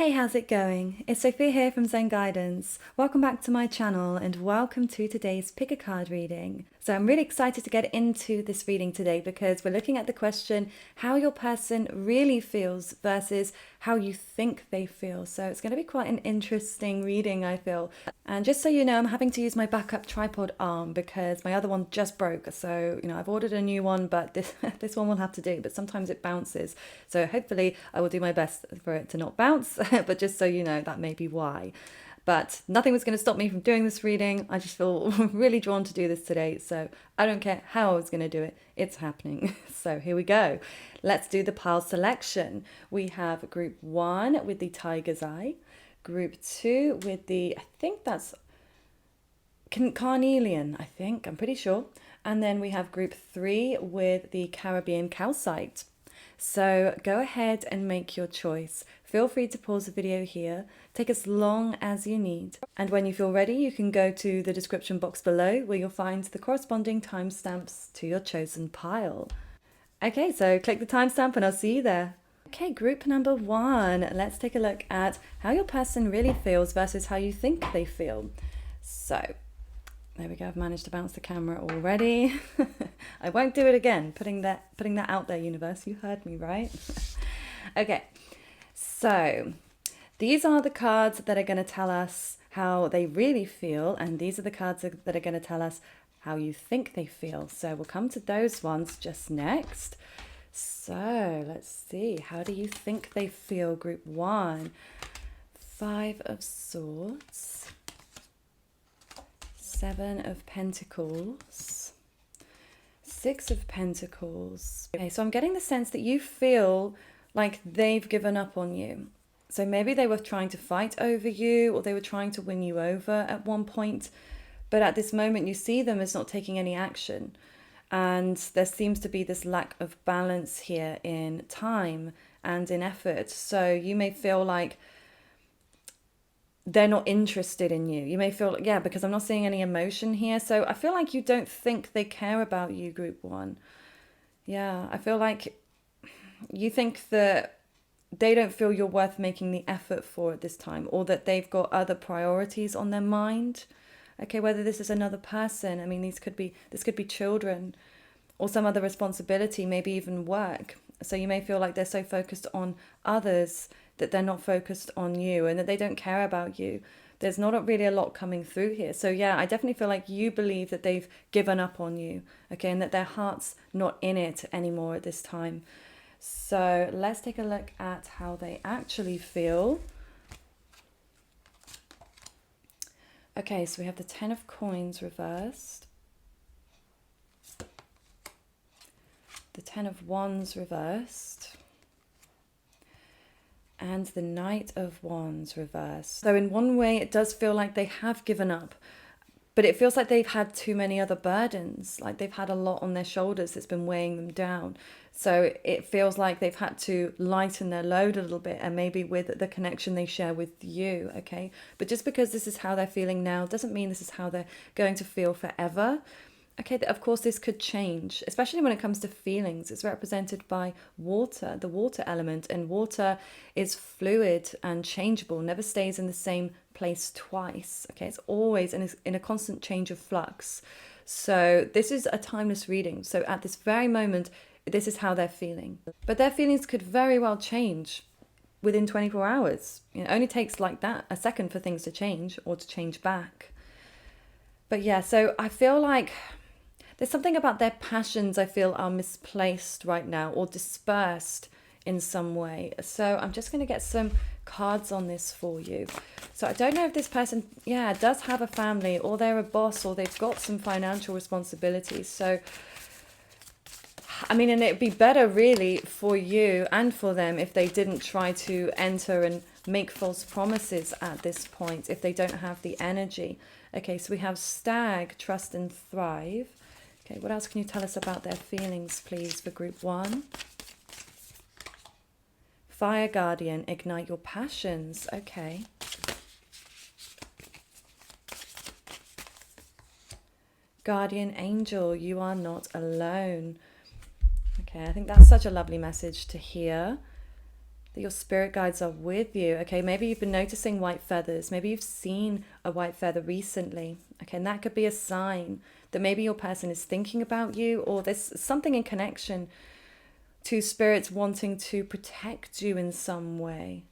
Hey, how's it going? It's Sophia here from Zen Guidance. Welcome back to my channel and welcome to today's pick a card reading. So I'm really excited to get into this reading today because we're looking at the question how your person really feels versus how you think they feel. So it's going to be quite an interesting reading, I feel. And just so you know, I'm having to use my backup tripod arm because my other one just broke. So, I've ordered a new one, but this one will have to do. But sometimes it bounces. So hopefully I will do my best for it to not bounce. But just so you know, that may be why. But nothing was going to stop me from doing this reading. I just feel really drawn to do this today. So I don't care how I was going to do it. It's happening. So here we go. Let's do the pile selection. We have group 1 with the tiger's eye. Group 2 with the, I think that's carnelian, I'm pretty sure. And then we have group 3 with the Caribbean calcite. So go ahead and make your choice. Feel free to pause the video here, take as long as you need. And when you feel ready, you can go to the description box below where you'll find the corresponding timestamps to your chosen pile. Okay, so click the timestamp and I'll see you there. Okay, group number 1. Let's take a look at how your person really feels versus how you think they feel. So there we go. I've managed to bounce the camera already. I won't do it again. Putting that out there, universe. You heard me, right? Okay. So these are the cards that are going to tell us how they really feel, and these are the cards that are going to tell us how you think they feel. So we'll come to those ones just next. So let's see. How do you think they feel? Group 1. 5 of Swords. 7 of Pentacles, 6 of Pentacles. Okay, so I'm getting the sense that you feel like they've given up on you. So maybe they were trying to fight over you or they were trying to win you over at one point. But at this moment, you see them as not taking any action. And there seems to be this lack of balance here in time and in effort. So you may feel like they're not interested in you. You may feel like, yeah, because I'm not seeing any emotion here. So I feel like you don't think they care about you, group 1. Yeah, I feel like you think that they don't feel you're worth making the effort for at this time, or that they've got other priorities on their mind. Okay, whether this is another person, I mean, this could be children or some other responsibility, maybe even work. So you may feel like they're so focused on others that they're not focused on you and that they don't care about you. There's not really a lot coming through here. So yeah, I definitely feel like you believe that they've given up on you, okay, and that their heart's not in it anymore at this time. So let's take a look at how they actually feel. Okay, so we have the 10 of Coins reversed. The 10 of Wands reversed. And the Knight of Wands reversed. So in one way, it does feel like they have given up, but it feels like they've had too many other burdens, like they've had a lot on their shoulders that's been weighing them down. So it feels like they've had to lighten their load a little bit, and maybe with the connection they share with you, okay? But just because this is how they're feeling now doesn't mean this is how they're going to feel forever. Okay, of course this could change, especially when it comes to feelings. It's represented by water, the water element, and water is fluid and changeable, never stays in the same place twice. Okay, it's always in a constant change of flux. So this is a timeless reading. So at this very moment, this is how they're feeling. But their feelings could very well change within 24 hours. It only takes like that, a second for things to change or to change back. But yeah, so I feel like there's something about their passions I feel are misplaced right now or dispersed in some way. So I'm just going to get some cards on this for you. So I don't know if this person, does have a family, or they're a boss, or they've got some financial responsibilities. So, I mean, and it'd be better really for you and for them if they didn't try to enter and make false promises at this point, if they don't have the energy. Okay, so we have Stag, Trust and Thrive. Okay, what else can you tell us about their feelings, please, for group 1? Fire Guardian, Ignite Your Passions. Okay. Guardian Angel, You Are Not Alone. Okay, I think that's such a lovely message to hear. that your spirit guides are with you. Okay, maybe you've been noticing white feathers. Maybe you've seen a white feather recently. Okay, and that could be a sign that maybe your person is thinking about you, or there's something in connection to spirits wanting to protect you in some way.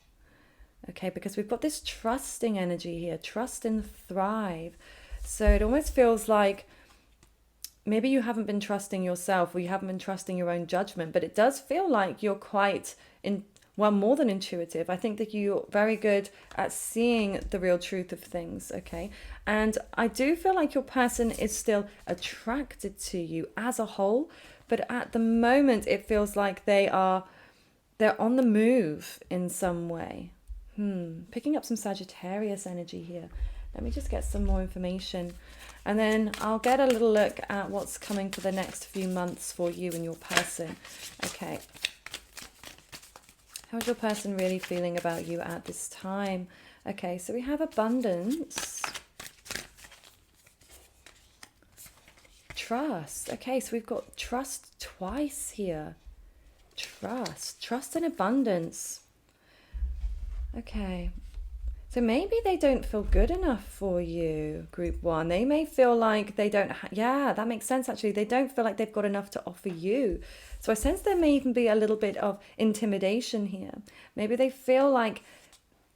Okay, because we've got this trusting energy here, trust and thrive. So it almost feels like maybe you haven't been trusting yourself, or you haven't been trusting your own judgment, but it does feel like you're quite more than intuitive. I think that you're very good at seeing the real truth of things, okay? And I do feel like your person is still attracted to you as a whole, but at the moment it feels like they're on the move in some way. Picking up some Sagittarius energy here. Let me just get some more information. And then I'll get a little look at what's coming for the next few months for you and your person. Okay. How's your person really feeling about you at this time? Okay, so we have abundance. Trust. Okay, so we've got trust twice here. Trust and abundance. Okay, so maybe they don't feel good enough for you, group one. They may feel like they don't, yeah, that makes sense actually. They don't feel like they've got enough to offer you. So I sense there may even be a little bit of intimidation here. Maybe they feel like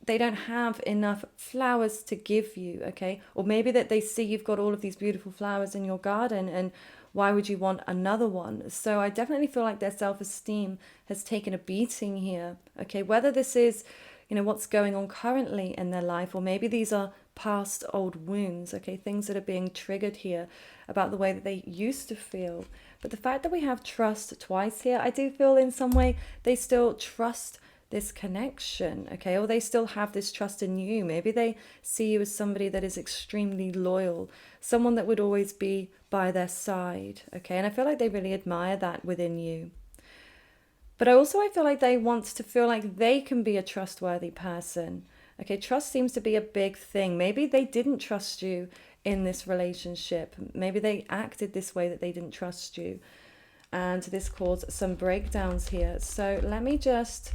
they don't have enough flowers to give you, okay? Or maybe that they see you've got all of these beautiful flowers in your garden, and why would you want another one? So I definitely feel like their self-esteem has taken a beating here, okay? Whether this is, what's going on currently in their life, or maybe these are past old wounds, okay? Things that are being triggered here about the way that they used to feel. But the fact that we have trust twice here, I do feel in some way they still trust this connection, okay? Or they still have this trust in you. Maybe they see you as somebody that is extremely loyal, someone that would always be by their side, okay? And I feel like they really admire that within you. But I feel like they want to feel like they can be a trustworthy person. Okay, trust seems to be a big thing. Maybe they didn't trust you in this relationship. Maybe they acted this way that they didn't trust you. And this caused some breakdowns here. So let me just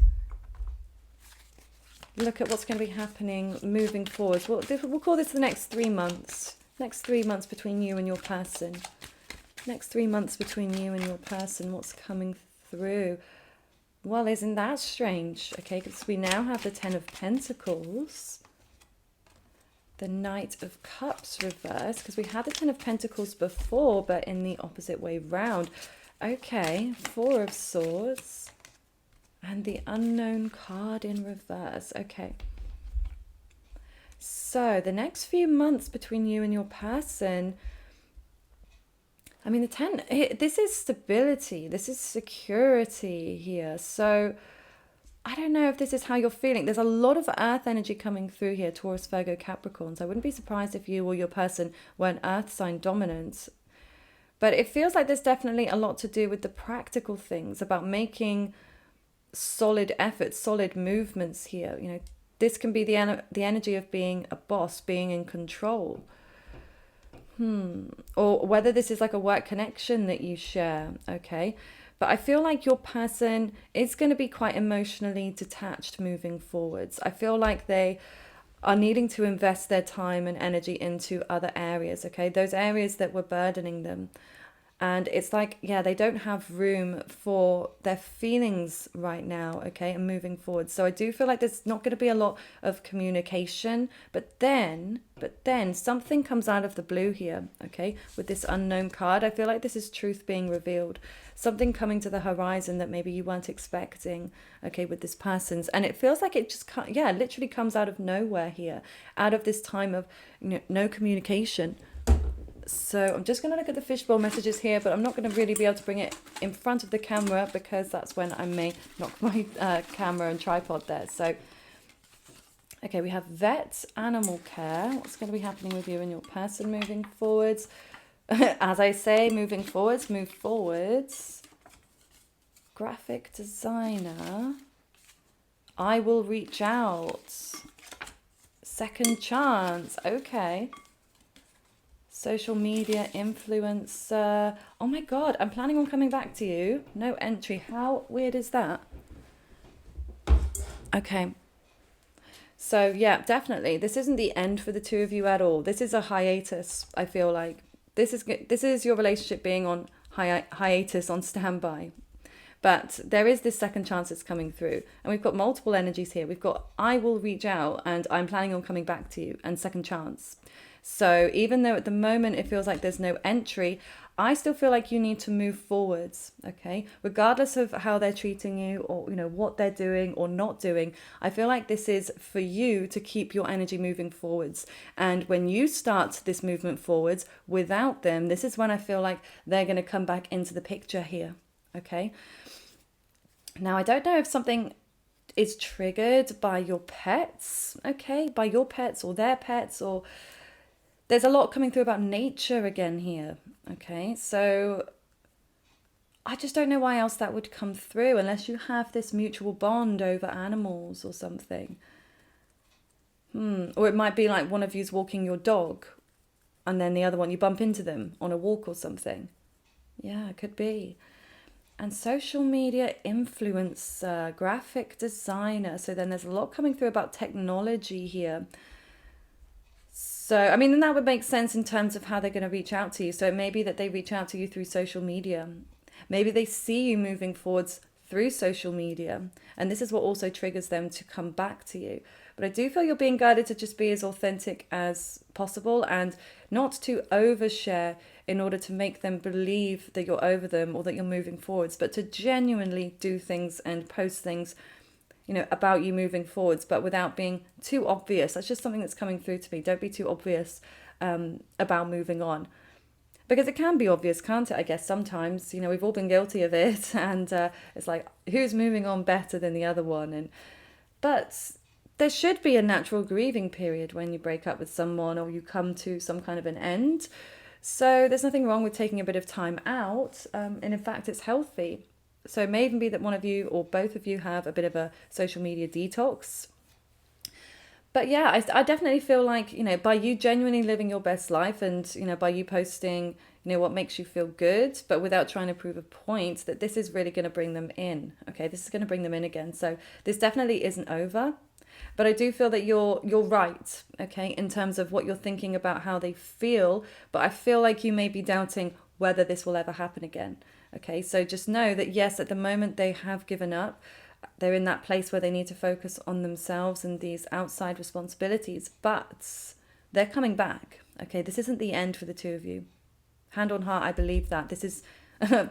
look at what's going to be happening moving forward. We'll call this the next 3 months. Next 3 months between you and your person. Next 3 months between you and your person. What's coming through? Well, isn't that strange? Okay, because we now have the Ten of Pentacles, the Knight of Cups reversed, because we had the Ten of Pentacles before, but in the opposite way round. Okay, Four of Swords, and the Unknown card in reverse. Okay. So, the next few months between you and your person, I mean, this is stability, this is security here. So I don't know if this is how you're feeling. There's a lot of earth energy coming through here, Taurus, Virgo, Capricorns. I wouldn't be surprised if you or your person were an earth sign dominant. But it feels like there's definitely a lot to do with the practical things, about making solid efforts, solid movements here. This can be the energy of being a boss, being in control. Or whether this is like a work connection that you share, okay? But I feel like your person is going to be quite emotionally detached moving forwards. I feel like they are needing to invest their time and energy into other areas, okay? Those areas that were burdening them. And it's like, yeah, they don't have room for their feelings right now, okay, and moving forward. So I do feel like there's not going to be a lot of communication, but then something comes out of the blue here, okay, with this Unknown card. I feel like this is truth being revealed, something coming to the horizon that maybe you weren't expecting, okay, with this person's. And it feels like it just, literally comes out of nowhere here, out of this time of no communication. So I'm just going to look at the fishbowl messages here, but I'm not going to really be able to bring it in front of the camera because that's when I may knock my camera and tripod there. So, okay, we have vet, animal care. What's going to be happening with you and your person moving forwards? As I say, moving forwards, move forwards. Graphic designer. I will reach out. Second chance. Okay. Social media influencer. Oh my God, I'm planning on coming back to you. No entry. How weird is that? Okay. So yeah, definitely. This isn't the end for the two of you at all. This is a hiatus, I feel like. This is your relationship being on hiatus, on standby. But there is this second chance that's coming through. And we've got multiple energies here. We've got I will reach out and I'm planning on coming back to you, and second chance. So even though at the moment it feels like there's no entry, I still feel like you need to move forwards, okay? Regardless of how they're treating you, or what they're doing or not doing, I feel like this is for you to keep your energy moving forwards. And when you start this movement forwards without them, this is when I feel like they're going to come back into the picture here, okay? Now, I don't know if something is triggered by your pets, okay? By your pets or their pets, or there's a lot coming through about nature again here, okay? So I just don't know why else that would come through unless you have this mutual bond over animals or something. Or it might be like one of you's walking your dog and then the other one, you bump into them on a walk or something. Yeah, it could be. And social media influencer, graphic designer. So then there's a lot coming through about technology here. So, I mean, and that would make sense in terms of how they're going to reach out to you. So it may be that they reach out to you through social media. Maybe they see you moving forwards through social media. And this is what also triggers them to come back to you. But I do feel you're being guided to just be as authentic as possible and not to overshare in order to make them believe that you're over them or that you're moving forwards, but to genuinely do things and post things, about you moving forwards, but without being too obvious. That's just something that's coming through to me. Don't be too obvious about moving on. Because it can be obvious, can't it? I guess sometimes, we've all been guilty of it. And it's like, who's moving on better than the other one? But there should be a natural grieving period when you break up with someone or you come to some kind of an end. So there's nothing wrong with taking a bit of time out. And in fact, it's healthy. So it may even be that one of you or both of you have a bit of a social media detox. But yeah, I definitely feel like, by you genuinely living your best life and, by you posting, what makes you feel good, but without trying to prove a point, that this is really going to bring them in. Okay, this is going to bring them in again. So this definitely isn't over. But I do feel that you're right, okay, in terms of what you're thinking about how they feel. But I feel like you may be doubting whether this will ever happen again. Okay, so just know that yes, at the moment they have given up. They're in that place where they need to focus on themselves and these outside responsibilities, but they're coming back. Okay, this isn't the end for the two of you. Hand on heart, I believe that. This is,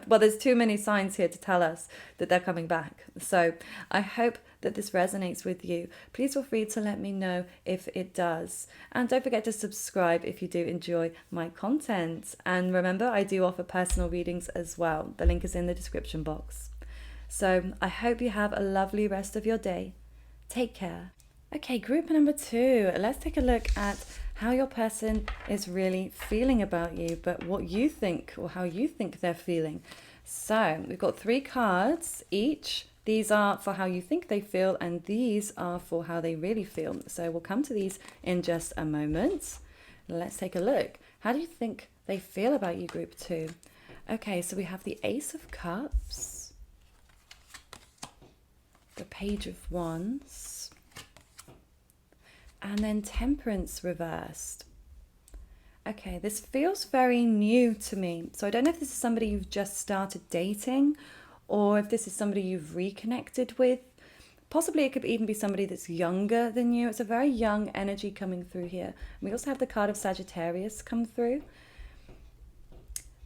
well, there's too many signs here to tell us that they're coming back. So I hope that this resonates with you. Please feel free to let me know if it does. And don't forget to subscribe if you do enjoy my content. And remember, I do offer personal readings as well. The link is in the description box. So I hope you have a lovely rest of your day. Take care. Okay, group number 2. Let's take a look at how your person is really feeling about you, but what you think or how you think they're feeling. So we've got 3 cards each. These are for how you think they feel, and these are for how they really feel. So we'll come to these in just a moment. Let's take a look. How do you think they feel about you, group 2? Okay, so we have the Ace of Cups, the Page of Wands, and then Temperance reversed. Okay, this feels very new to me. So I don't know if this is somebody you've just started dating or if this is somebody you've reconnected with. Possibly it could even be somebody that's younger than you. It's a very young energy coming through here. We also have the card of Sagittarius come through.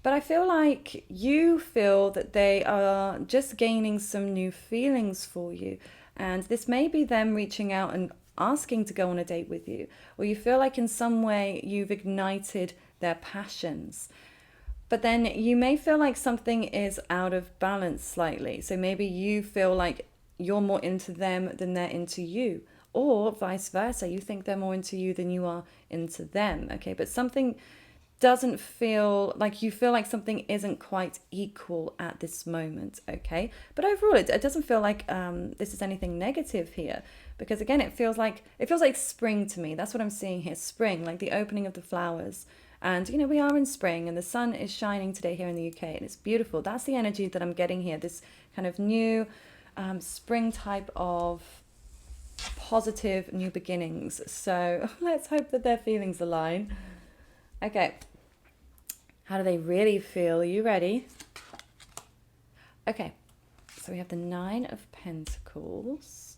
But I feel like you feel that they are just gaining some new feelings for you. And this may be them reaching out and asking to go on a date with you. Or you feel like in some way you've ignited their passions. But then you may feel like something is out of balance slightly. So maybe you feel like you're more into them than they're into you. Or vice versa, you think they're more into you than you are into them. Okay, but something doesn't feel like, you feel like something isn't quite equal at this moment. Okay, but overall it doesn't feel like this is anything negative here, because again it feels like spring to me. That's what I'm seeing here. Spring, like the opening of the flowers. And we are in spring and the sun is shining today here in the UK and it's beautiful. That's the energy that I'm getting here, this kind of new spring type of positive new beginnings. So let's hope that their feelings align. Okay. How do they really feel? Are you ready? Okay. So we have the Nine of Pentacles.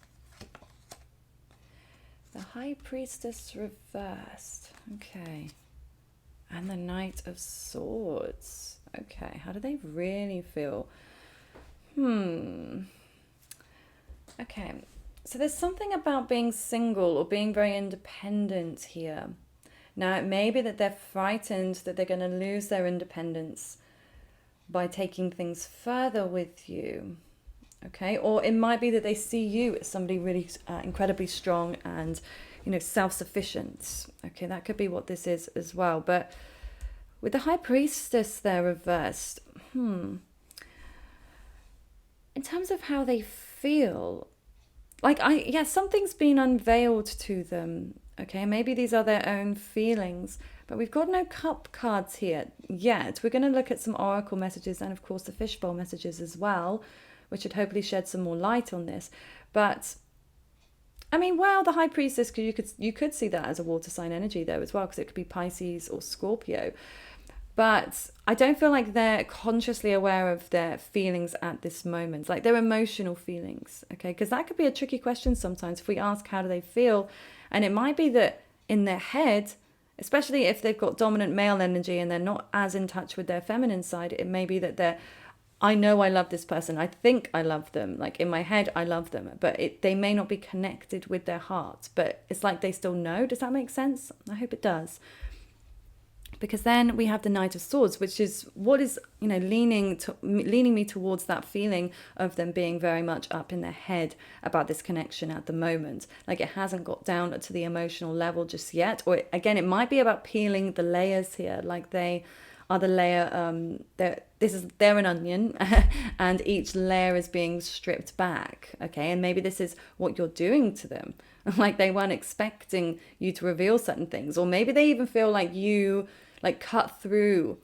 The High Priestess reversed. Okay. And the Knight of Swords. Okay. How do they really feel? Okay. So there's something about being single or being very independent here. Now, it may be that they're frightened that they're going to lose their independence by taking things further with you. Okay. Or it might be that they see you as somebody really incredibly strong and, you know, self-sufficient. Okay. That could be what this is as well. But with the High Priestess there reversed, in terms of how they feel, like something's been unveiled to them. Okay, maybe these are their own feelings, but we've got no cup cards here yet. We're going to look at some oracle messages and of course the fishbowl messages as well, which should hopefully shed some more light on this. But I mean, well, the High Priestess, you could see that as a water sign energy though as well, because it could be Pisces or Scorpio. But I don't feel like they're consciously aware of their feelings at this moment, like their emotional feelings, okay? Because that could be a tricky question sometimes if we ask how do they feel. And it might be that in their head, especially if they've got dominant male energy and they're not as in touch with their feminine side, it may be that I know I love this person. I think I love them. Like in my head, I love them. But they may not be connected with their heart. But it's like they still know. Does that make sense? I hope it does. Because then we have the Knight of Swords, which is what is, you know, leaning me towards that feeling of them being very much up in their head about this connection at the moment. Like it hasn't got down to the emotional level just yet. Or again, it might be about peeling the layers here. Like they are the layer, they're an onion and each layer is being stripped back. Okay. And maybe this is what you're doing to them. Like they weren't expecting you to reveal certain things. Or maybe they even feel like you like cut through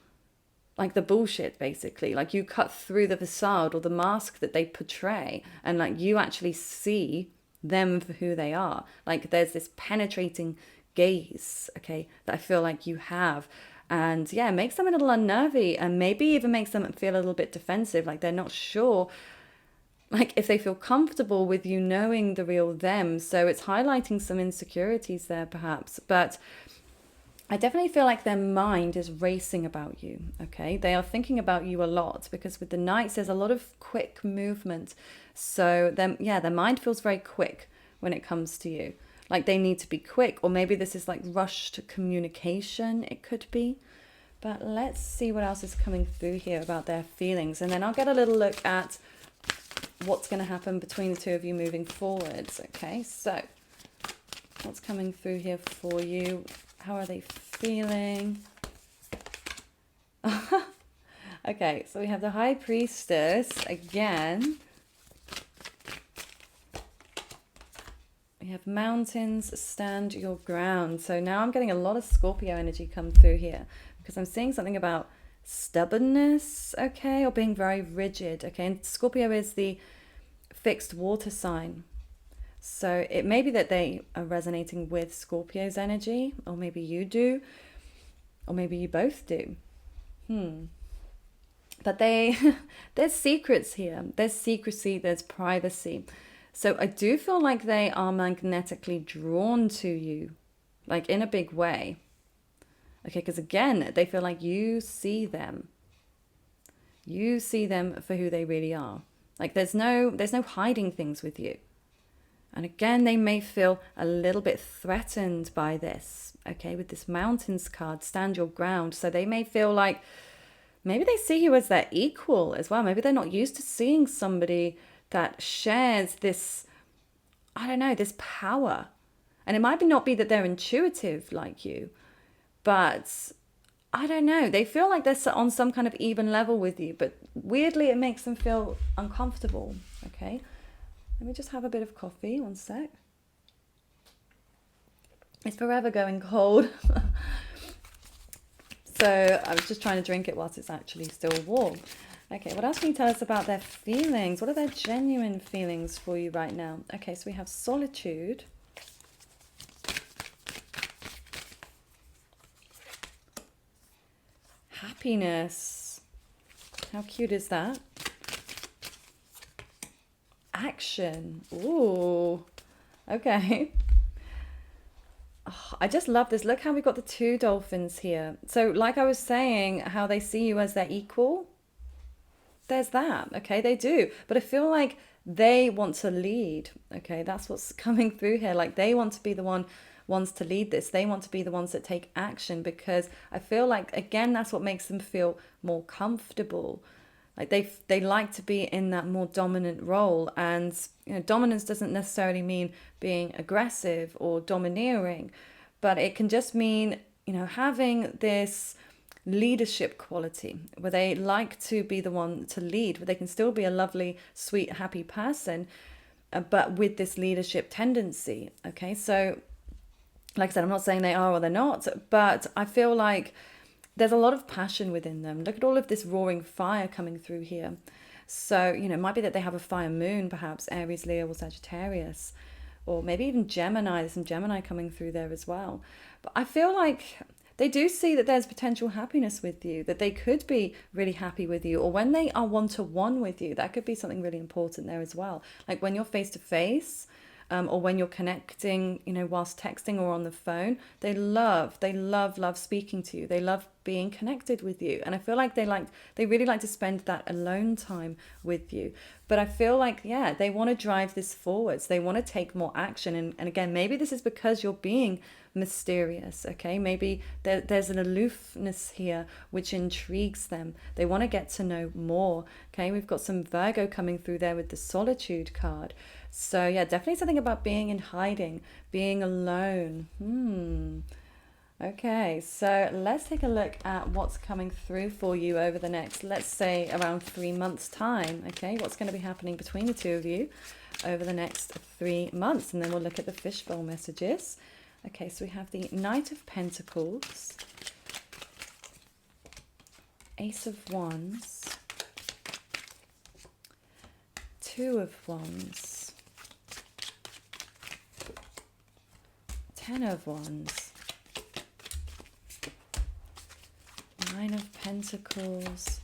like the bullshit, basically. Like you cut through the facade or the mask that they portray, and like you actually see them for who they are. Like there's this penetrating gaze, okay, that I feel like you have. And yeah, it makes them a little unnervy and maybe even makes them feel a little bit defensive. Like they're not sure, like if they feel comfortable with you knowing the real them. So it's highlighting some insecurities there perhaps. But I definitely feel like their mind is racing about you, okay? They are thinking about you a lot because with the Knights, there's a lot of quick movement. So their mind feels very quick when it comes to you. Like they need to be quick, or maybe this is like rushed communication, it could be. But let's see what else is coming through here about their feelings. And then I'll get a little look at what's going to happen between the two of you moving forwards, okay? So what's coming through here for you? How are they feeling? Okay, so we have the High Priestess again. We have mountains, stand your ground. So now I'm getting a lot of Scorpio energy come through here because I'm seeing something about stubbornness, okay, or being very rigid, okay? And Scorpio is the fixed water sign. So it may be that they are resonating with Scorpio's energy, or maybe you do, or maybe you both do. But there's secrets here. There's secrecy, there's privacy. So I do feel like they are magnetically drawn to you, like in a big way. Okay, because again, they feel like you see them. You see them for who they really are. Like there's no hiding things with you. And again, they may feel a little bit threatened by this, okay, with this mountains card, stand your ground. So they may feel like maybe they see you as their equal as well. Maybe they're not used to seeing somebody that shares this, I don't know, this power. And it might not be that they're intuitive like you, but I don't know. They feel like they're on some kind of even level with you, but weirdly it makes them feel uncomfortable, okay? Let me just have a bit of coffee, one sec. It's forever going cold. So I was just trying to drink it whilst it's actually still warm. Okay, what else can you tell us about their feelings? What are their genuine feelings for you right now? Okay, so we have solitude. Happiness. How cute is that? Action. Ooh. Okay. Oh, I just love this. Look how we got the two dolphins here. So like I was saying, how they see you as their equal. There's that. Okay, they do. But I feel like they want to lead. Okay, that's what's coming through here. Like they want to be the ones to lead this. They want to be the ones that take action, because I feel like, again, that's what makes them feel more comfortable. Like they like to be in that more dominant role. And dominance doesn't necessarily mean being aggressive or domineering, but it can just mean having this leadership quality where they like to be the one to lead, where they can still be a lovely, sweet, happy person, but with this leadership tendency. Okay, so like I said, I'm not saying they are or they're not, but I feel like there's a lot of passion within them. Look at all of this roaring fire coming through here. So, it might be that they have a fire moon, perhaps Aries, Leo, or Sagittarius, or maybe even Gemini. There's some Gemini coming through there as well. But I feel like they do see that there's potential happiness with you, that they could be really happy with you, or when they are one-to-one with you, that could be something really important there as well. Like when you're face-to-face, or when you're connecting, whilst texting or on the phone, they love speaking to you. They love being connected with you. And I feel like they really like to spend that alone time with you. But I feel like, yeah, they want to drive this forwards. They want to take more action. And again, maybe this is because you're being mysterious, okay? Maybe there's an aloofness here which intrigues them. They want to get to know more, okay? We've got some Virgo coming through there with the solitude card. So yeah, definitely something about being in hiding, being alone. Okay, so let's take a look at what's coming through for you over the next, let's say, around 3 months' time. Okay, what's going to be happening between the two of you over the next 3 months, and then we'll look at the fishbowl messages. Okay, so we have the Knight of Pentacles, Ace of Wands, Two of Wands, Ten of Wands, Nine of Pentacles,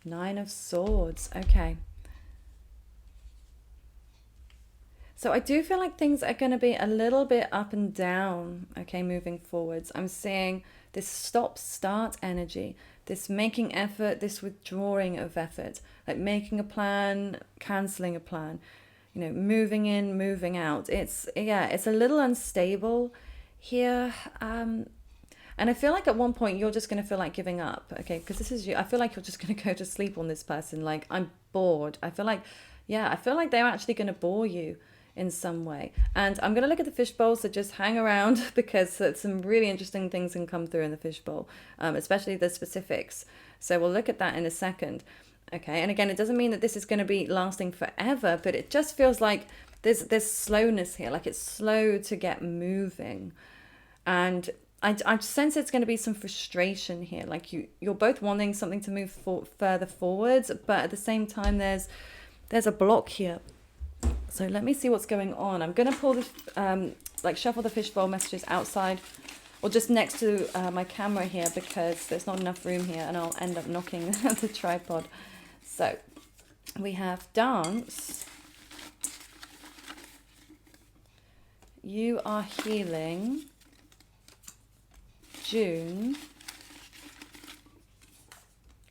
Nine of Swords. Okay. So I do feel like things are going to be a little bit up and down, okay, moving forwards. I'm seeing this stop-start energy, this making effort, this withdrawing of effort, like making a plan, cancelling a plan, moving in, moving out. It's a little unstable here. And I feel like at one point you're just going to feel like giving up, okay, because this is you. I feel like you're just going to go to sleep on this person. Like, I'm bored. I feel like they're actually going to bore you in some way. And I'm going to look at the fishbowl, so just hang around because some really interesting things can come through in the fishbowl, especially the specifics. So we'll look at that in a second. Okay, and again, it doesn't mean that this is going to be lasting forever, but it just feels like there's slowness here, like it's slow to get moving. And I sense it's going to be some frustration here, like you're both wanting something to move further forwards, but at the same time there's a block here. So let me see what's going on. I'm going to pull the, shuffle the fishbowl messages outside or just next to my camera here because there's not enough room here and I'll end up knocking the tripod. So we have dance. You are healing. June.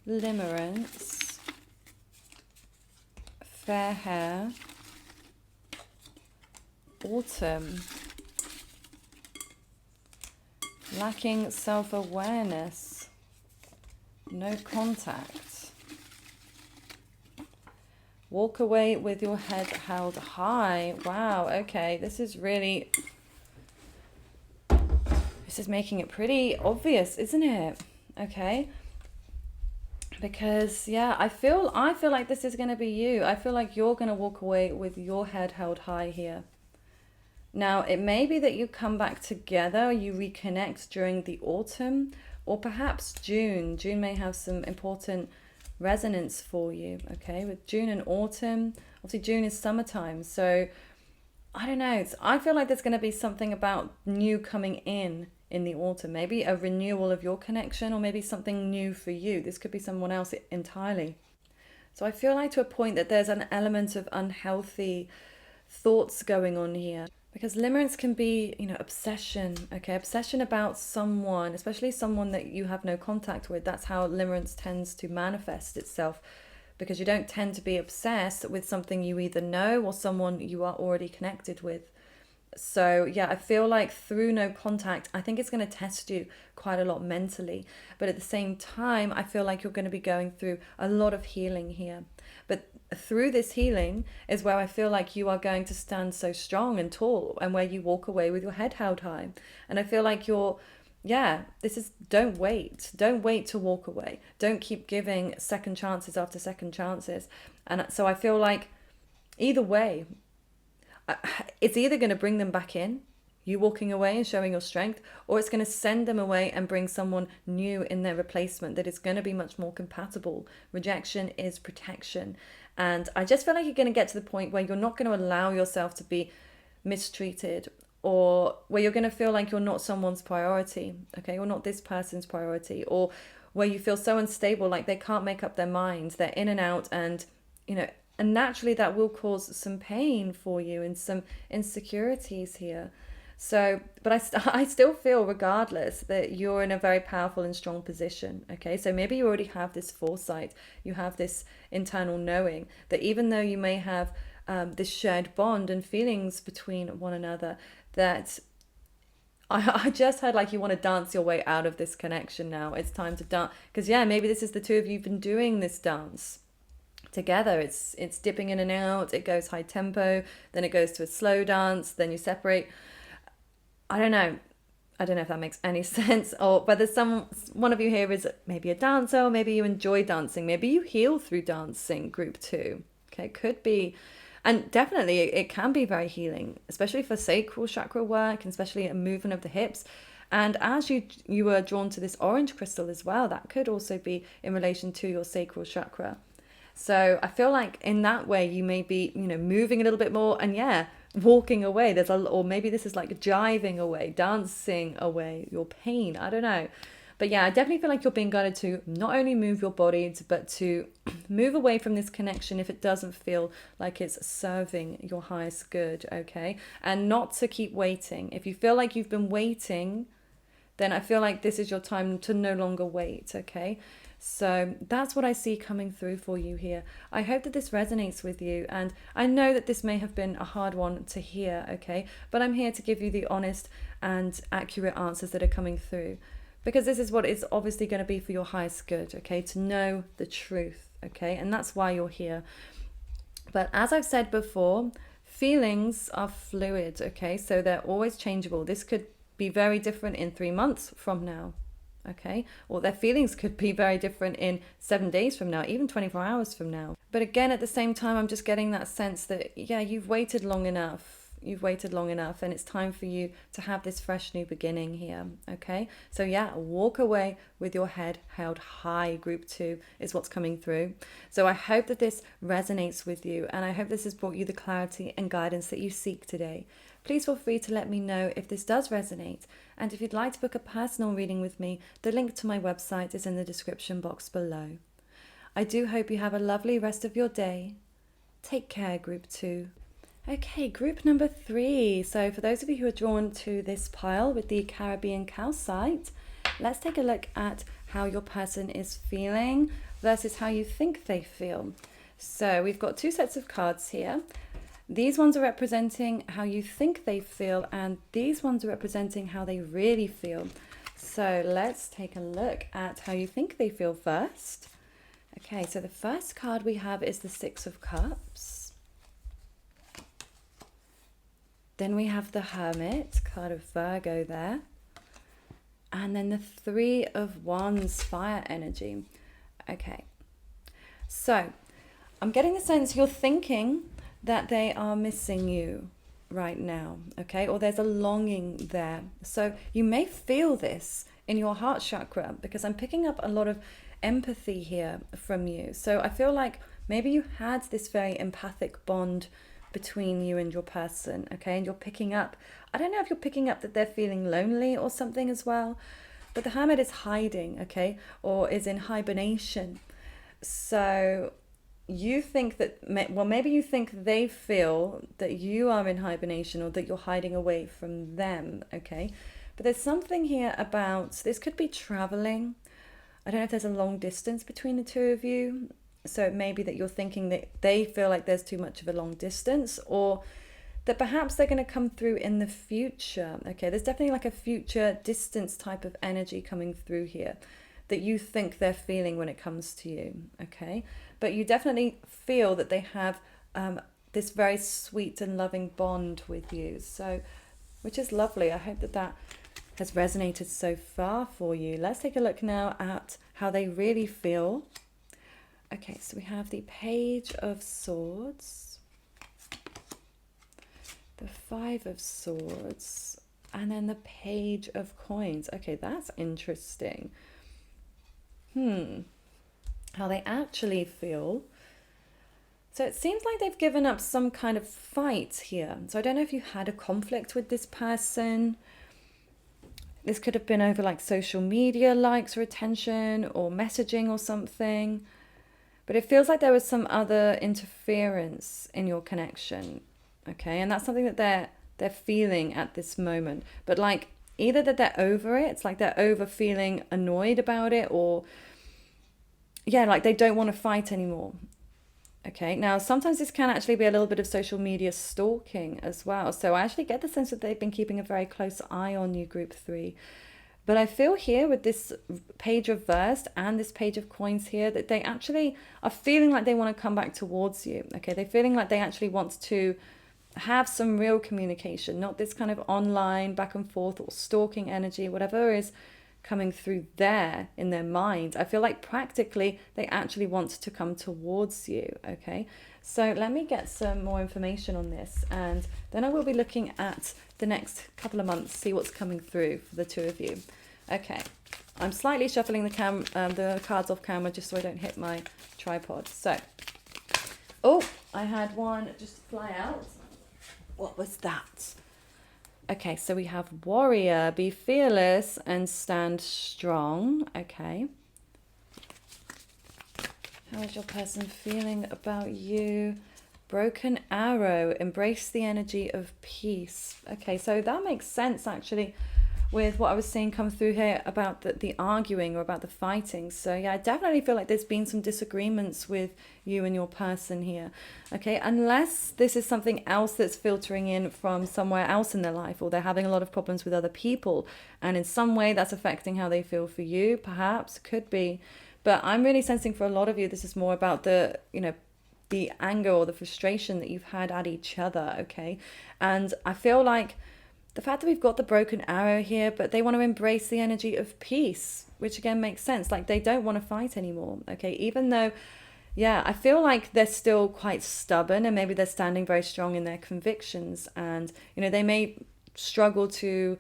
Limerence. Fair hair. Autumn. Lacking self-awareness. No contact. Walk away with your head held high. Wow, okay, this is making it pretty obvious, isn't it? Okay. Because yeah, I feel like this is going to be you. I feel like you're going to walk away with your head held high here. Now, it may be that you come back together, you reconnect during the autumn, or perhaps June. June may have some important resonance for you, okay? With June and autumn, obviously June is summertime, so I don't know. I feel like there's going to be something about new coming in the autumn. Maybe a renewal of your connection, or maybe something new for you. This could be someone else entirely. So I feel like to a point that there's an element of unhealthy thoughts going on here. Because limerence can be, obsession, okay? Obsession about someone, especially someone that you have no contact with. That's how limerence tends to manifest itself, because you don't tend to be obsessed with something you either know or someone you are already connected with. So yeah, I feel like through no contact, I think it's going to test you quite a lot mentally. But at the same time, I feel like you're going to be going through a lot of healing here. But through this healing is where I feel like you are going to stand so strong and tall, and where you walk away with your head held high. And I feel like don't wait. Don't wait to walk away. Don't keep giving second chances after second chances. And so I feel like either way, it's either going to bring them back in, you walking away and showing your strength, or it's going to send them away and bring someone new in their replacement that is going to be much more compatible. Rejection is protection. And I just feel like you're going to get to the point where you're not going to allow yourself to be mistreated, or where you're going to feel like you're not someone's priority, okay? You're not this person's priority, or where you feel so unstable, like they can't make up their minds, they're in and out, and, and naturally that will cause some pain for you and some insecurities here. So, but I still feel regardless that you're in a very powerful and strong position, okay? So maybe you already have this foresight, you have this internal knowing that even though you may have this shared bond and feelings between one another, that I just heard like you want to dance your way out of this connection now. It's time to dance, because maybe this is the two of you have been doing this dance together. It's dipping in and out, it goes high tempo, then it goes to a slow dance, then you separate. I don't know if that makes any sense, or whether one of you here is maybe a dancer, or maybe you enjoy dancing, maybe you heal through dancing, group 2. Okay, could be. And definitely it can be very healing, especially for sacral chakra work, and especially a movement of the hips. And as you were drawn to this orange crystal as well, that could also be in relation to your sacral chakra. So I feel like in that way you may be, moving a little bit more, and walking away. Or maybe this is like jiving away, dancing away your pain. I don't know. But I definitely feel like you're being guided to not only move your body, but to move away from this connection if it doesn't feel like it's serving your highest good, okay? And not to keep waiting. If you feel like you've been waiting, then I feel like this is your time to no longer wait, okay? So that's what I see coming through for you here. I hope that this resonates with you, and I know that this may have been a hard one to hear, okay? But I'm here to give you the honest and accurate answers that are coming through, because this is what it's obviously going to be for your highest good, okay? To know the truth, okay? And that's why you're here. But as I've said before, feelings are fluid, okay? So they're always changeable. This could be very different in 3 months from now, okay? Or their feelings could be very different in 7 days from now, even 24 hours from now. But again, at the same time, I'm just getting that sense that, you've waited long enough. You've waited long enough, and it's time for you to have this fresh new beginning here, okay? So walk away with your head held high, group 2 is what's coming through. So I hope that this resonates with you, and I hope this has brought you the clarity and guidance that you seek today. Please feel free to let me know if this does resonate, and if you'd like to book a personal reading with me, the link to my website is in the description box below. I do hope you have a lovely rest of your day. Take care, group 2. Okay, group number 3. So for those of you who are drawn to this pile with the Caribbean calcite, let's take a look at how your person is feeling versus how you think they feel. So we've got 2 sets of cards here. These ones are representing how you think they feel, and these ones are representing how they really feel. So let's take a look at how you think they feel first. Okay, so the first card we have is the 6 of Cups. Then we have the Hermit, card of Virgo there. And then the 3 of Wands, fire energy. Okay, so I'm getting the sense you're thinking that they are missing you right now, okay? Or there's a longing there. So you may feel this in your heart chakra, because I'm picking up a lot of empathy here from you. So I feel like maybe you had this very empathic bond between you and your person, okay? And you're picking up, I don't know if you're picking up that they're feeling lonely or something as well, but the Hermit is hiding, okay? Or is in hibernation. So you think that, well, maybe you think they feel that you are in hibernation or that you're hiding away from them, okay? But there's something here about, this could be traveling. I don't know if there's a long distance between the two of you. So it may be that you're thinking that they feel like there's too much of a long distance, or that perhaps they're going to come through in the future, okay? There's definitely like a future distance type of energy coming through here that you think they're feeling when it comes to you, okay? But you definitely feel that they have this very sweet and loving bond with you, so, which is lovely. I hope that that has resonated so far for you. Let's take a look now at how they really feel. Okay, so we have the Page of Swords, the Five of Swords, and then the Page of Coins. Okay, that's interesting. How they actually feel. So it seems like they've given up some kind of fight here. So I don't know if you had a conflict with this person. This could have been over like social media likes or attention or messaging or something. But it feels like there was some other interference in your connection. Okay, and that's something that they're feeling at this moment. But like either that they're over it, it's like they're over feeling annoyed about it, or yeah, like they don't want to fight anymore. Okay, now sometimes this can actually be a little bit of social media stalking as well. So I actually get the sense that they've been keeping a very close eye on you, Group 3. But I feel here with this Page reversed and this Page of Coins here that they actually are feeling like they want to come back towards you. Okay, they're feeling like they actually want to have some real communication, not this kind of online back and forth or stalking energy, whatever is coming through there in their mind. I feel like practically they actually want to come towards you. Okay, so let me get some more information on this, and then I will be looking at the next couple of months, see what's coming through for the two of you. Okay, I'm slightly shuffling the cards off camera just so I don't hit my tripod. So, oh, I had one just fly out. What was that? Okay, so we have Warrior, be fearless and stand strong. Okay. How is your person feeling about you? Broken Arrow, embrace the energy of peace. Okay, so that makes sense actually with what I was seeing come through here about the arguing or about the fighting. So yeah, I definitely feel like there's been some disagreements with you and your person here. Okay, unless this is something else that's filtering in from somewhere else in their life, or they're having a lot of problems with other people, and in some way that's affecting how they feel for you, perhaps, could be. But I'm really sensing for a lot of you, this is more about the anger or the frustration that you've had at each other, okay? And I feel like the fact that we've got the Broken Arrow here, but they want to embrace the energy of peace, which again makes sense. Like they don't want to fight anymore, okay? Even though, yeah, I feel like they're still quite stubborn, and maybe they're standing very strong in their convictions, and, they may struggle to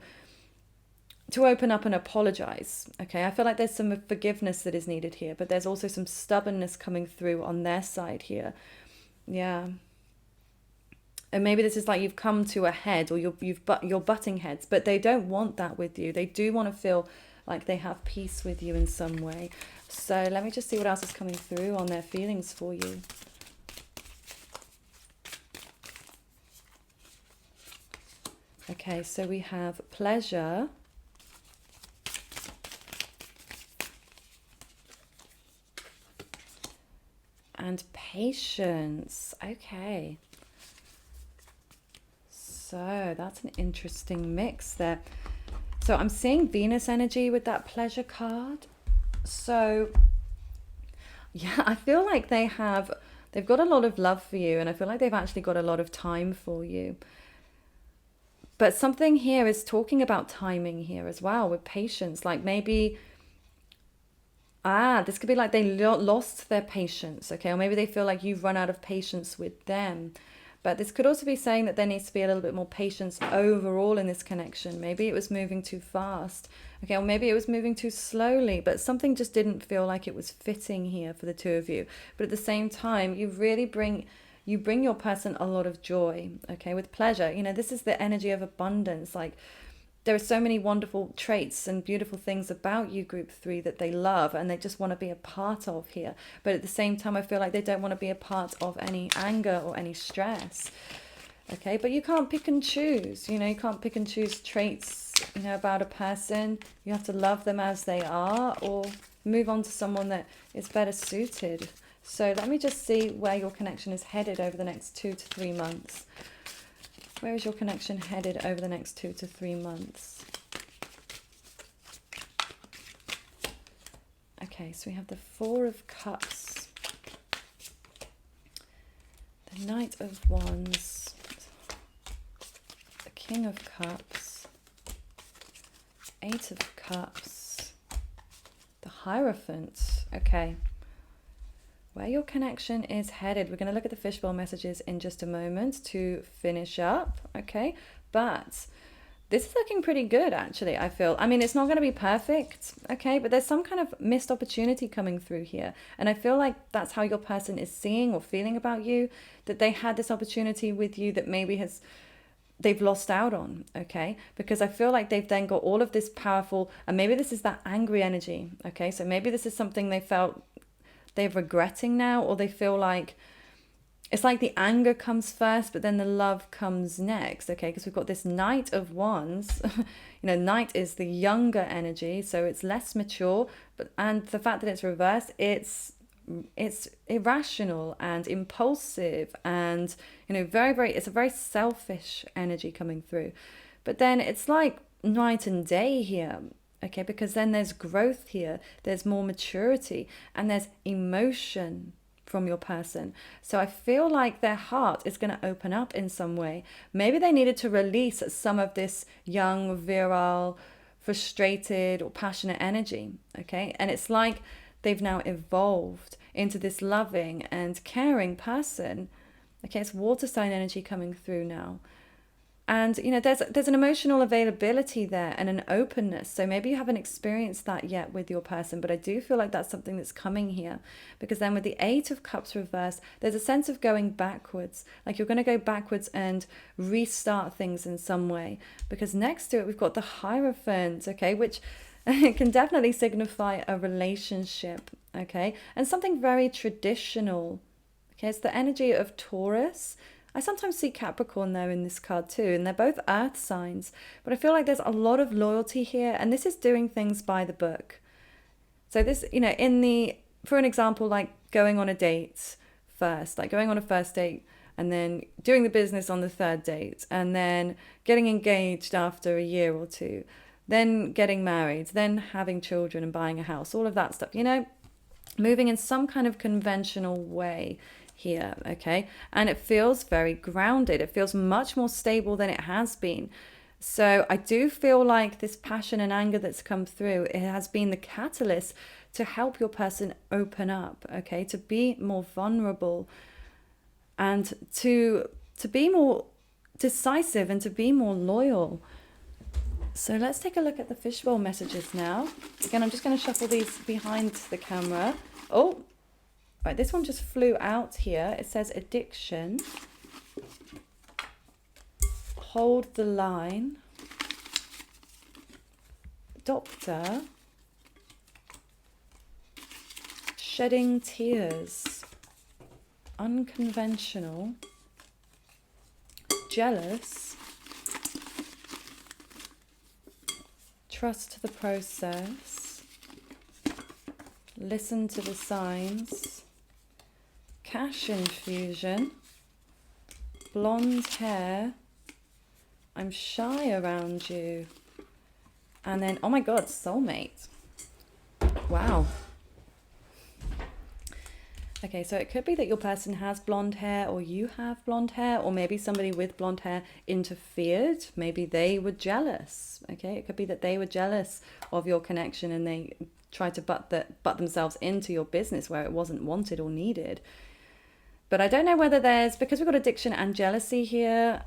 open up and apologize, okay? I feel like there's some forgiveness that is needed here, but there's also some stubbornness coming through on their side here. Yeah. And maybe this is like you've come to a head, or you're butting heads, but they don't want that with you. They do want to feel like they have peace with you in some way. So let me just see what else is coming through on their feelings for you. Okay, so we have pleasure. And patience. Okay. So that's an interesting mix there. So I'm seeing Venus energy with that pleasure card. So yeah, I feel like they've got a lot of love for you, and I feel like they've actually got a lot of time for you. But something here is talking about timing here as well, with patience. Like maybe, this could be like they lost their patience, okay? Or maybe they feel like you've run out of patience with them. But this could also be saying that there needs to be a little bit more patience overall in this connection. Maybe it was moving too fast, okay, or maybe it was moving too slowly, but something just didn't feel like it was fitting here for the two of you. But at the same time, you bring your person a lot of joy, okay, with pleasure. This is the energy of abundance. Like, there are so many wonderful traits and beautiful things about you, group 3, that they love and they just want to be a part of here. But at the same time, I feel like they don't want to be a part of any anger or any stress. Okay, but you can't pick and choose. You can't pick and choose traits, about a person. You have to love them as they are or move on to someone that is better suited. So let me just see where your connection is headed over the next 2 to 3 months. Where is your connection headed over the next 2 to 3 months? Okay, so we have the 4 of Cups, the Knight of Wands, the King of Cups, 8 of Cups, the Hierophant. Okay. Where your connection is headed. We're going to look at the fishbowl messages in just a moment to finish up, okay? But this is looking pretty good, actually, I feel. I mean, it's not going to be perfect, okay? But there's some kind of missed opportunity coming through here. And I feel like that's how your person is seeing or feeling about you, that they had this opportunity with you that maybe they've lost out on, okay? Because I feel like they've then got all of this powerful, and maybe this is that angry energy, okay? So maybe this is something they felt they're regretting now, or they feel like it's like the anger comes first, but then the love comes next, okay? Because we've got this Knight of Wands. Knight is the younger energy, so it's less mature, and the fact that it's reversed, it's irrational and impulsive and, it's a very selfish energy coming through. But then it's like night and day here. Okay, because then there's growth here, there's more maturity, and there's emotion from your person. So I feel like their heart is going to open up in some way. Maybe they needed to release some of this young, virile, frustrated, or passionate energy, okay? And it's like they've now evolved into this loving and caring person. Okay, it's water sign energy coming through now. And, there's an emotional availability there and an openness. So maybe you haven't experienced that yet with your person, but I do feel like that's something that's coming here. Because then with the 8 of Cups reversed, there's a sense of going backwards. Like you're going to go backwards and restart things in some way. Because next to it, we've got the Hierophant, okay, which can definitely signify a relationship, okay, and something very traditional. Okay, it's the energy of Taurus. I sometimes see Capricorn there in this card too, and they're both earth signs, but I feel like there's a lot of loyalty here, and this is doing things by the book. So this, for an example, like going on a date first, like going on a first date and then doing the business on the third date, and then getting engaged after a year or two, then getting married, then having children and buying a house, all of that stuff, moving in some kind of conventional way here, okay? And it feels very grounded. It feels much more stable than it has been. So I do feel like this passion and anger that's come through, it has been the catalyst to help your person open up, okay? To be more vulnerable and to be more decisive and to be more loyal. So let's take a look at the fishbowl messages now. Again, I'm just going to shuffle these behind the camera. Oh, right, this one just flew out here. It says addiction. Hold the line. Doctor. Shedding tears. Unconventional. Jealous. Trust the process. Listen to the signs. Cash infusion. Blonde hair. I'm shy around you. And then, oh my God, soulmate. Wow. Okay, so it could be that your person has blonde hair or you have blonde hair, or maybe somebody with blonde hair interfered. Maybe they were jealous. Okay, it could be that they were jealous of your connection and they tried to butt themselves into your business where it wasn't wanted or needed. But I don't know whether because we've got addiction and jealousy here,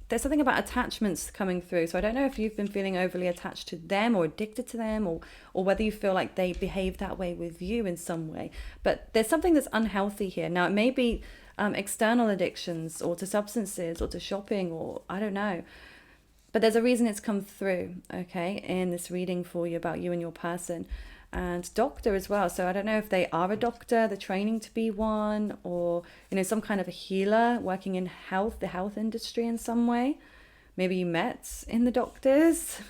there's something about attachments coming through. So I don't know if you've been feeling overly attached to them or addicted to them, or whether you feel like they behave that way with you in some way. But there's something that's unhealthy here. Now, it may be external addictions, or to substances, or to shopping, or I don't know. But there's a reason it's come through, okay, in this reading for you about you and your person. And doctor as well. So I don't know if they are a doctor, they're training to be one, or, you know, some kind of a healer working in the health industry in some way. Maybe you met in the doctors.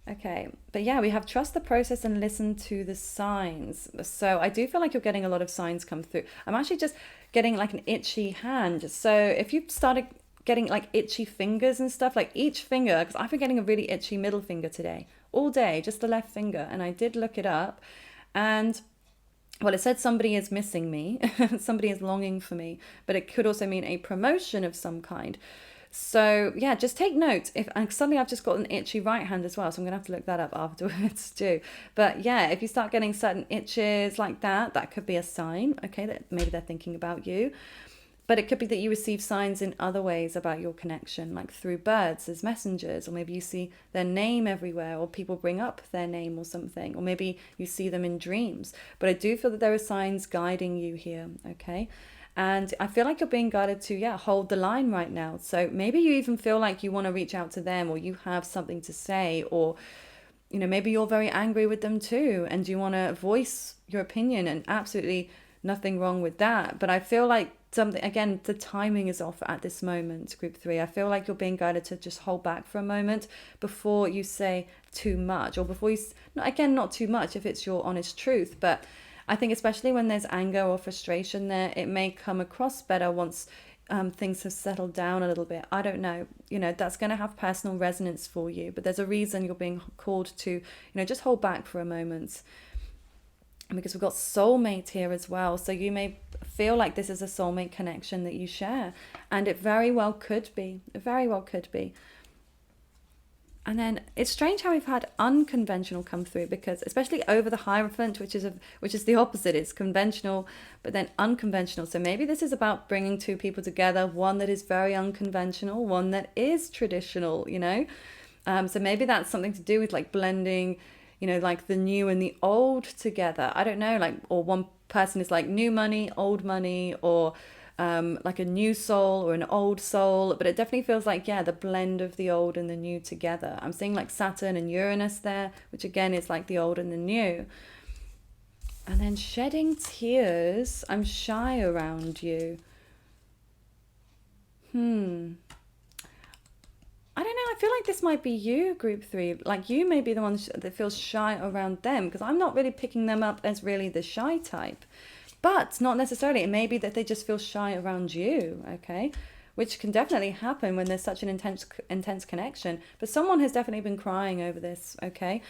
Okay, but yeah, we have trust the process and listen to the signs. So I do feel like you're getting a lot of signs come through. I'm actually just getting like an itchy hand. So if you've started getting like itchy fingers and stuff, like each finger, because I've been getting a really itchy middle finger today, all day, just the left finger. And I did look it up, and well, it said somebody is missing me, somebody is longing for me, but it could also mean a promotion of some kind. So yeah, just take note. And suddenly I've just got an itchy right hand as well, so I'm gonna have to look that up afterwards too. But yeah, if you start getting certain itches like that, that could be a sign, okay, that maybe they're thinking about you. But it could be that you receive signs in other ways about your connection, like through birds as messengers, or maybe you see their name everywhere, or people bring up their name or something, or maybe you see them in dreams. But I do feel that there are signs guiding you here, okay? And I feel like you're being guided to, hold the line right now. So maybe you even feel like you want to reach out to them, or you have something to say, or, you know, maybe you're very angry with them too, and you want to voice your opinion, and absolutely nothing wrong with that. But I feel like again, the timing is off at this moment, group 3. I feel like you're being guided to just hold back for a moment before you say too much, or before you, not too much if it's your honest truth, but I think especially when there's anger or frustration there, it may come across better once things have settled down a little bit. I don't know, you know, that's going to have personal resonance for you, but there's a reason you're being called to, you know, just hold back for a moment. Because we've got soulmate here as well, so you may feel like this is a soulmate connection that you share, and it very well could be. And then it's strange how we've had unconventional come through, because especially over the Hierophant, which is the opposite, it's conventional, but then unconventional. So maybe this is about bringing two people together, one that is very unconventional, one that is traditional, you know. So maybe that's something to do with like blending, you know, like the new and the old together. I don't know, like, or one person is like new money, old money, or like a new soul or an old soul. But it definitely feels like, the blend of the old and the new together. I'm seeing like Saturn and Uranus there, which again is like the old and the new. And then shedding tears. I'm shy around you. I don't know, I feel like this might be you, group 3. Like you may be the one that feels shy around them, because I'm not really picking them up as really the shy type. But not necessarily. It may be that they just feel shy around you, okay? Which can definitely happen when there's such an intense connection. But someone has definitely been crying over this, okay?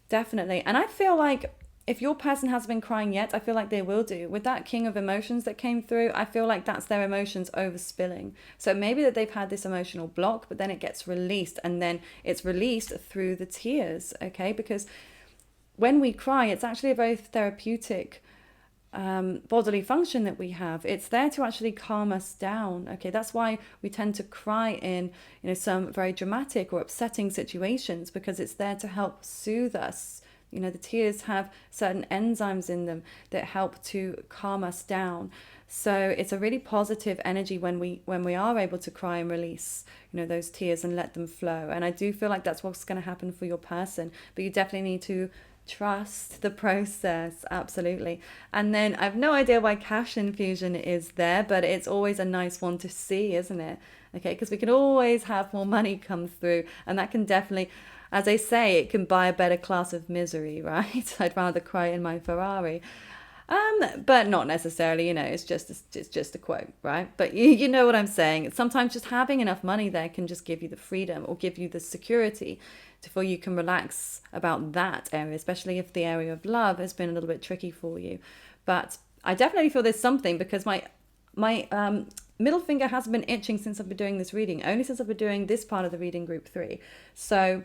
Definitely. And I feel like if your person hasn't been crying yet, I feel like they will do. With that King of Emotions that came through, I feel like that's their emotions overspilling. So maybe that they've had this emotional block, but then it gets released, and then it's released through the tears, okay? Because when we cry, it's actually a very therapeutic bodily function that we have. It's there to actually calm us down, okay? That's why we tend to cry in, you know, some very dramatic or upsetting situations, because it's there to help soothe us. You know, the tears have certain enzymes in them that help to calm us down. So it's a really positive energy when we are able to cry and release, you know, those tears and let them flow. And I do feel like that's what's going to happen for your person. But you definitely need to trust the process, absolutely. And then I have no idea why cash infusion is there, but it's always a nice one to see, isn't it? Okay, because we can always have more money come through, and that can definitely, as I say, it can buy a better class of misery, right? I'd rather cry in my Ferrari. But not necessarily, you know, it's just a quote, right? But you know what I'm saying. Sometimes just having enough money there can just give you the freedom, or give you the security before you can relax about that area, especially if the area of love has been a little bit tricky for you. But I definitely feel there's something, because my middle finger hasn't been itching since I've been doing this reading, only since I've been doing this part of the reading, group 3. So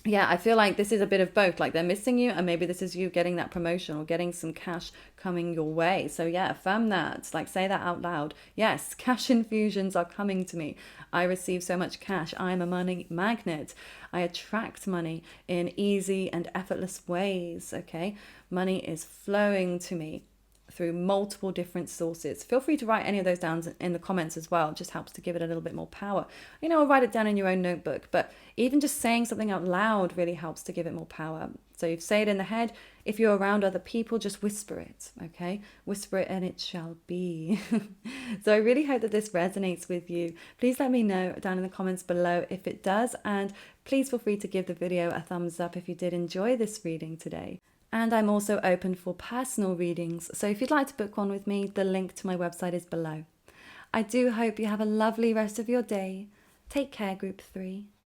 yeah, I feel like this is a bit of both. Like they're missing you, and maybe this is you getting that promotion or getting some cash coming your way. So, yeah, affirm that. Like, say that out loud. Yes, cash infusions are coming to me. I receive so much cash. I am a money magnet. I attract money in easy and effortless ways. Okay. Money is flowing to me through multiple different sources. Feel free to write any of those down in the comments as well. It just helps to give it a little bit more power. Or write it down in your own notebook. But even just saying something out loud really helps to give it more power. So you say it in the head. If you're around other people, just whisper it, okay? Whisper it and it shall be. So I really hope that this resonates with you. Please let me know down in the comments below if it does. And please feel free to give the video a thumbs up if you did enjoy this reading today. And I'm also open for personal readings, so if you'd like to book one with me, the link to my website is below. I do hope you have a lovely rest of your day. Take care, Group 3.